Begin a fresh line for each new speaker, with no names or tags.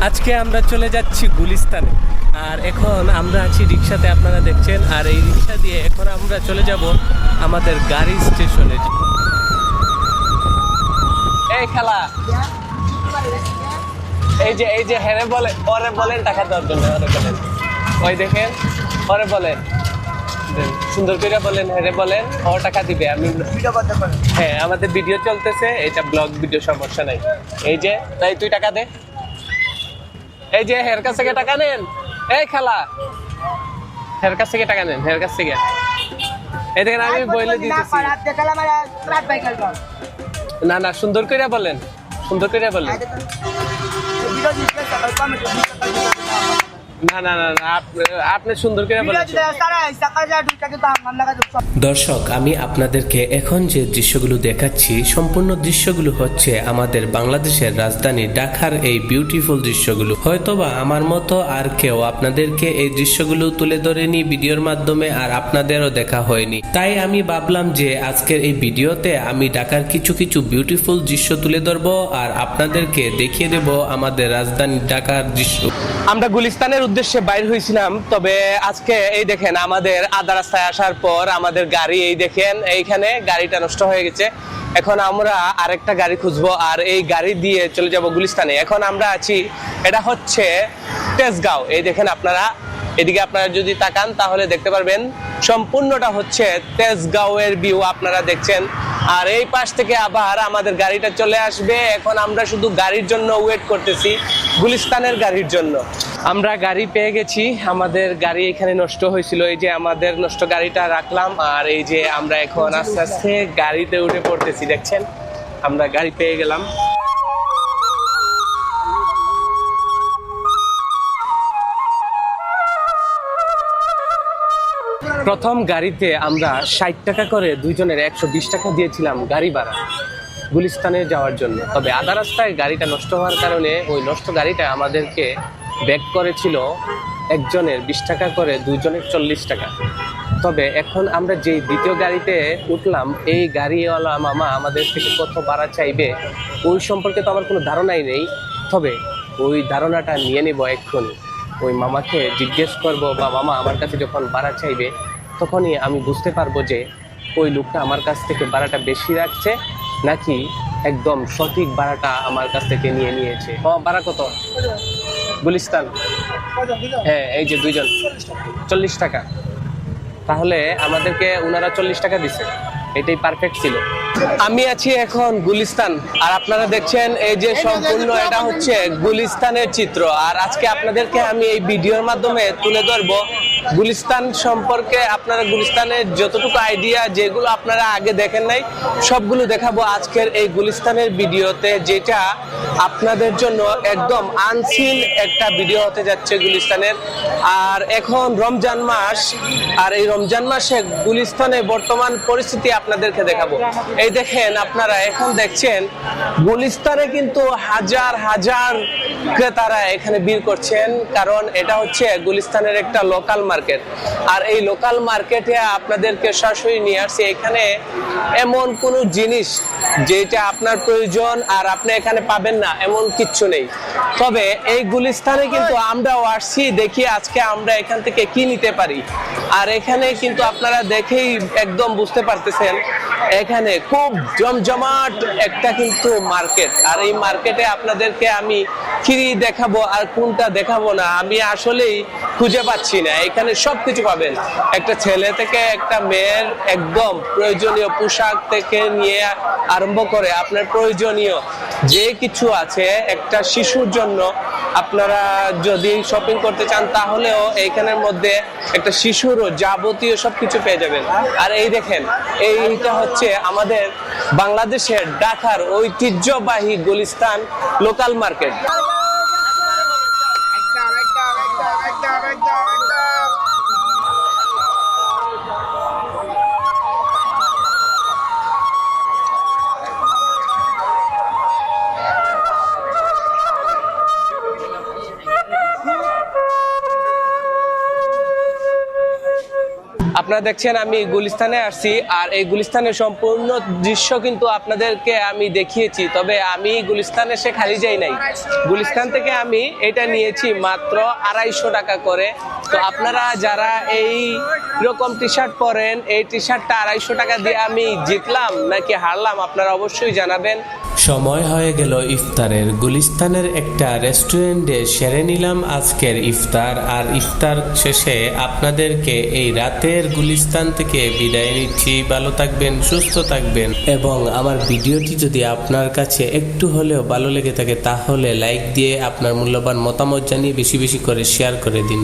আজকে আমরা চলে যাচ্ছি গুলিস্তানে। আর এখন আমরা আছি রিক্সাতে, আপনারা দেখছেন। আর এই রিক্সা দিয়ে এখন আমরা চলে যাব আমাদের গাড়ি স্টেশনে। এই খেলা, এই যে হেরে বলে, ওরে বলেন টাকা দেওয়ার জন্য, ওরে বলেন, ওই দেখেন, ওরে বলেন, সুন্দর করে বলেন, হেরে বলেন, ও টাকা দিবে। আমি হ্যাঁ, আমাদের ভিডিও চলতেছে, এটা ব্লগ ভিডিও, সমস্যা নাই। এই যে তাই তুই টাকা দে, এই যে হের কাছ থেকে টাকা নেন। এই খেলা, হের কাছ থেকে টাকা নেন, হের কাছ থেকে। এই দেখেন আমি বলে দিতেছি। না না, সুন্দর করে বলেন, সুন্দর করে বলেন। না না না, আপনি সুন্দর করে বলেন। দর্শক, আমি আপনাদেরকে এখন যে দৃশ্যগুলো দেখাচ্ছি, সম্পূর্ণ দৃশ্যগুলো হচ্ছে আমাদের বাংলাদেশের রাজধানী ঢাকার এই বিউটিফুল দৃশ্যগুলো। হয়তোবা আমার মতো আর কেউ আপনাদেরকে এই দৃশ্যগুলো তুলে ধরেনি ভিডিওর মাধ্যমে, আর আপনাদেরও দেখা হয়নি। তাই আমি ভাবলাম যে আজকের এই ভিডিওতে আমি ঢাকার কিছু কিছু বিউটিফুল দৃশ্য তুলে ধরবো আর আপনাদেরকে দেখিয়ে দেব আমাদের রাজধানী ঢাকার দৃশ্য। আমরা গুলিস্তানের উদ্দেশ্যে বাইর হয়েছিলাম, তবে আজকে এই দেখেন আমাদের আধা রাস্তায় আসার পর আমাদের গাড়ি, এই দেখেন এইখানে গাড়িটা নষ্ট হয়ে গেছে। এখন আমরা আরেকটা গাড়ি খুঁজবো আর এই গাড়ি দিয়ে চলে যাব গুলিস্তানে। এখন আমরা আছি, এটা হচ্ছে তেজগাঁও। এই দেখেন আপনারা, এদিকে আপনারা যদি তাকান তাহলে দেখতে পারবেন সম্পূর্ণটা হচ্ছে তেজগাঁওয়ের ভিউ আপনারা দেখছেন। আর এই পাশ থেকে আবার আমাদের গাড়িটা চলে আসবে। এখন আমরা শুধু গাড়ির জন্য ওয়েট করতেছি, গুলিস্তানের গাড়ির জন্য। আমরা গাড়ি পেয়ে গেছি, আমাদের গাড়ি এখানে নষ্ট হয়েছিল, এই যে আমাদের নষ্ট গাড়িটা রাখলাম। আর এই যে আমরা এখন আস্তে আস্তে গাড়িতে উঠে পড়তেছি, দেখছেন আমরা গাড়ি পেয়ে গেলাম। প্রথম গাড়িতে আমরা 60 টাকা করে দুইজনের 120 টাকা দিয়েছিলাম গাড়ি ভাড়া গুলিস্তানে যাওয়ার জন্য। তবে আধা রাস্তায় গাড়িটা নষ্ট হওয়ার কারণে ওই নষ্ট গাড়িটা আমাদেরকে ব্যাক করেছিল একজনের 20 টাকা করে, দুইজনের 40 টাকা। তবে এখন আমরা যেই দ্বিতীয় গাড়িতে উঠলাম, এই গাড়িওয়ালা মামা আমাদের থেকে কত ভাড়া চাইবে ওই সম্পর্কে তো আমার কোনো ধারণাই নেই। তবে ওই ধারণাটা নিয়ে নেব এক্ষুনি, ওই মামাকে জিজ্ঞেস করব, বা মামা আমার কাছে যখন ভাড়া চাইবে তখনই আমি বুঝতে পারবো যে ওই লোকটা আমার কাছ থেকে ভাড়াটা বেশি রাখছে নাকি একদম সঠিক ভাড়াটা আমার কাছ থেকে নিয়ে নিয়েছে। ভাড়া কত গুলিস্তান? হ্যাঁ, এই যে দুইজন 40 টাকা। তাহলে আমাদেরকে ওনারা 40 টাকা দিছে, এটাই পারফেক্ট ছিল। আমি আছি এখন গুলিস্তান, আর আপনারা দেখছেন এই যে সম্পূর্ণ এটা হচ্ছে গুলিস্তানের চিত্র। আর আজকে আপনাদেরকে আমি এই ভিডিওর মাধ্যমে তুলে ধরবো গুলিস্তান সম্পর্কে। আপনারা গুলিস্তানের যতটুকু আইডিয়া, যেগুলো আপনারা আগে দেখেন নাই, সবগুলো দেখাবো আজকের এই গুলিস্তানের ভিডিওতে, যেটা আপনাদের জন্য একদম আনসিন একটা ভিডিও হতে যাচ্ছে গুলিস্তানের। আর এখন রমজান মাস, আর এই রমজান মাসে গুলিস্তানে বর্তমান পরিস্থিতি আপনাদেরকে দেখাবো। এই দেখেন আপনারা এখন দেখছেন গুলিস্তানে কিন্তু হাজার হাজার ক্রেতারা এখানে ভিড় করছেন, কারণ এটা হচ্ছে গুলিস্তানের একটা লোকাল মার্কেট। আর এই লোকাল মার্কেটে আপনাদেরকে সরাসরি নিয়ে আসছে। এখানে এমন কোনো জিনিস যেটা আপনার প্রয়োজন আর আপনি এখানে পাবেন না এমন কিচ্ছু নেই। তবে এই গুলিস্তানে কিন্তু আমরাও আসছি, দেখি আজকে আমরা এখান থেকে কি নিতে পারি। আর এখানে কিন্তু আপনারা দেখেই একদম বুঝতে পারতেছেন এখানে খুব জমজমাট একটা কিন্তু মার্কেট। আর এই মার্কেটে আপনাদেরকে আমি কি দেখাবো আর কোনটা দেখাবো না আমি আসলেই খুঁজে পাচ্ছি না। এখানে সবকিছু পাবেন, একটা ছেলে থেকে একটা মেয়ের একদম প্রয়োজনীয় পোশাক থেকে নিয়ে আরম্ভ করে আপনার প্রয়োজনীয় যে কিছু আছে, একটা শিশুর জন্য আপনারা যদি শপিং করতে চান তাহলেও এইখানের মধ্যে একটা শিশুরও যাবতীয় সবকিছু পেয়ে যাবেন। আর এই দেখেন, এইটা হচ্ছে আমাদের বাংলাদেশের ঢাকার ঐতিহ্যবাহী গুলিস্তান লোকাল মার্কেট। আপনারা দেখছেন আমি গুলিস্তানে আসছি, আর এই গুলিস্তানের সম্পূর্ণ দৃশ্য কিন্তু আপনাদেরকে আমি দেখিয়েছি। তবে আমি গুলিস্তানে এসে খালি যাই নাই, গুলিস্তান থেকে আমি এটা নিয়েছি মাত্র 250 টাকা করে। তো আপনারা যারা এই রকম টি শার্ট পরেন, এই টি শার্টটা 250 টাকা দিয়ে আমি জিতলাম নাকি হারলাম আপনারা অবশ্যই জানাবেন।
সময় হয়ে গেল ইফতারের। গুলিস্তানের একটা রেস্টুরেন্টে সেরে নিলাম আজকের ইফতার, আর ইফতার শেষে আপনাদেরকে এই রাতের গুলিস্তান থেকে বিদায় নিচ্ছি। ভালো থাকবেন, সুস্থ থাকবেন, এবং আমার ভিডিওটি যদি আপনার কাছে একটু হলেও ভালো লেগে থাকে তাহলে লাইক দিয়ে আপনার মূল্যবান মতামত জানিয়ে বেশি বেশি করে শেয়ার করে দিন।